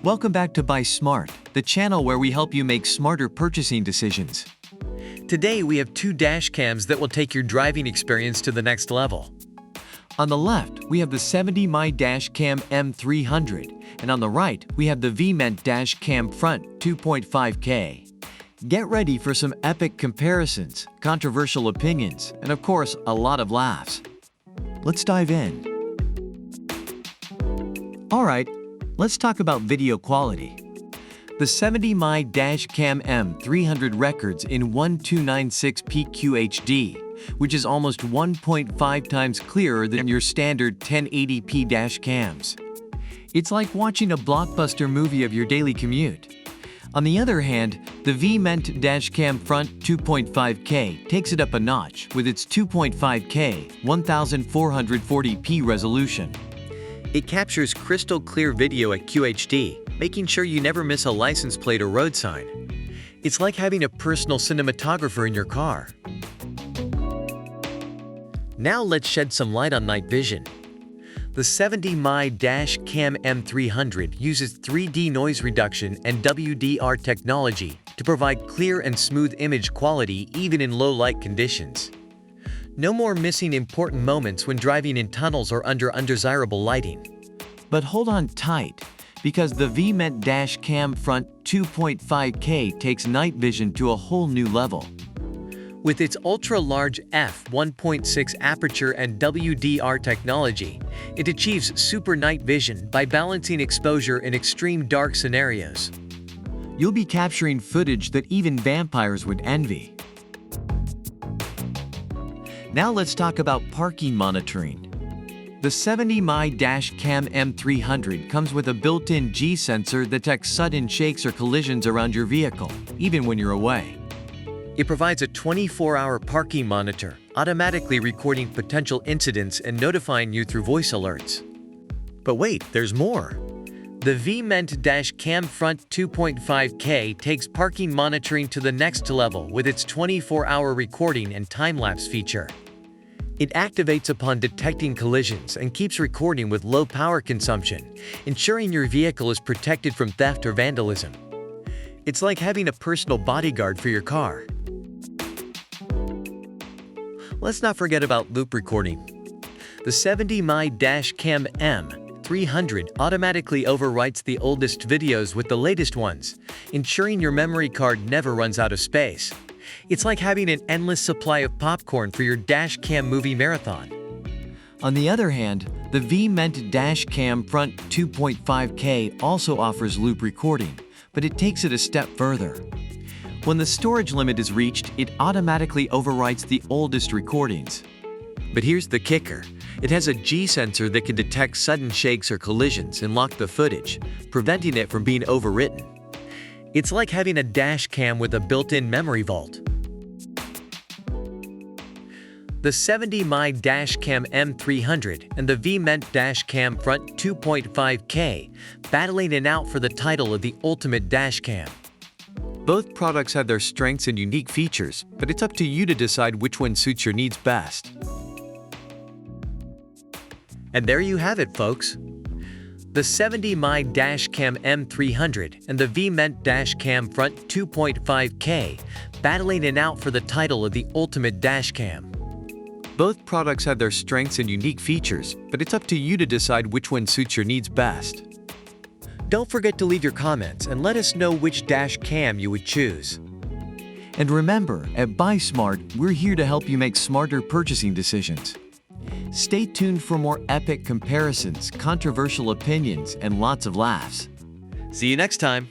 Welcome back to Buy Smart, the channel where we help you make smarter purchasing decisions. Today we have two dash cams that will take your driving experience to the next level. On the left, we have the 70mai M300, and on the right, we have the VEEMENT Dash Cam Front 2.5K. Get ready for some epic comparisons, controversial opinions, and of course, a lot of laughs. Let's dive in. Alright, let's talk about video quality. The 70mai M300 records in 1296p QHD, which is almost 1.5 times clearer than your standard 1080p dash cams. It's like watching a blockbuster movie of your daily commute. On the other hand, the VEEMENT Dash Cam Front 2.5K takes it up a notch with its 2.5K 1440p resolution. It captures crystal clear video at QHD, making sure you never miss a license plate or road sign. It's like having a personal cinematographer in your car. Now let's shed some light on night vision. The 70mai M300 uses 3D noise reduction and WDR technology to provide clear and smooth image quality even in low light conditions. No more missing important moments when driving in tunnels or under undesirable lighting. But hold on tight, because the VEEMENT Dash Cam Front 2.5K takes night vision to a whole new level. With its ultra-large f1.6 aperture and WDR technology, it achieves super night vision by balancing exposure in extreme dark scenarios. You'll be capturing footage that even vampires would envy. Now let's talk about parking monitoring. The 70mai M300 comes with a built-in G sensor that detects sudden shakes or collisions around your vehicle, even when you're away. It provides a 24-hour parking monitor, automatically recording potential incidents and notifying you through voice alerts. But wait, there's more. The VEEMENT Dash Cam Front 2.5K takes parking monitoring to the next level with its 24-hour recording and time-lapse feature. It activates upon detecting collisions and keeps recording with low power consumption, ensuring your vehicle is protected from theft or vandalism. It's like having a personal bodyguard for your car. Let's not forget about loop recording. The 70mai M300 automatically overwrites the oldest videos with the latest ones, ensuring your memory card never runs out of space. It's like having an endless supply of popcorn for your dash cam movie marathon. On the other hand, the VEEMENT Dash Cam Front 2.5K also offers loop recording, but it takes it a step further. When the storage limit is reached, it automatically overwrites the oldest recordings. But here's the kicker. It has a G sensor that can detect sudden shakes or collisions and lock the footage, preventing it from being overwritten. It's like having a dash cam with a built-in memory vault. The 70mai M300 and the VEEMENT Dash Cam Front 2.5K battling it out for the title of the ultimate dash cam. Both products have their strengths and unique features, but it's up to you to decide which one suits your needs best. And there you have it, folks. The 70mai M300 and the VEEMENT Dash Cam Front 2.5K battling it out for the title of the ultimate dash cam. Both products have their strengths and unique features, but it's up to you to decide which one suits your needs best. Don't forget to leave your comments and let us know which dash cam you would choose. And remember, at Buy Smart, we're here to help you make smarter purchasing decisions. Stay tuned for more epic comparisons, controversial opinions, and lots of laughs. See you next time.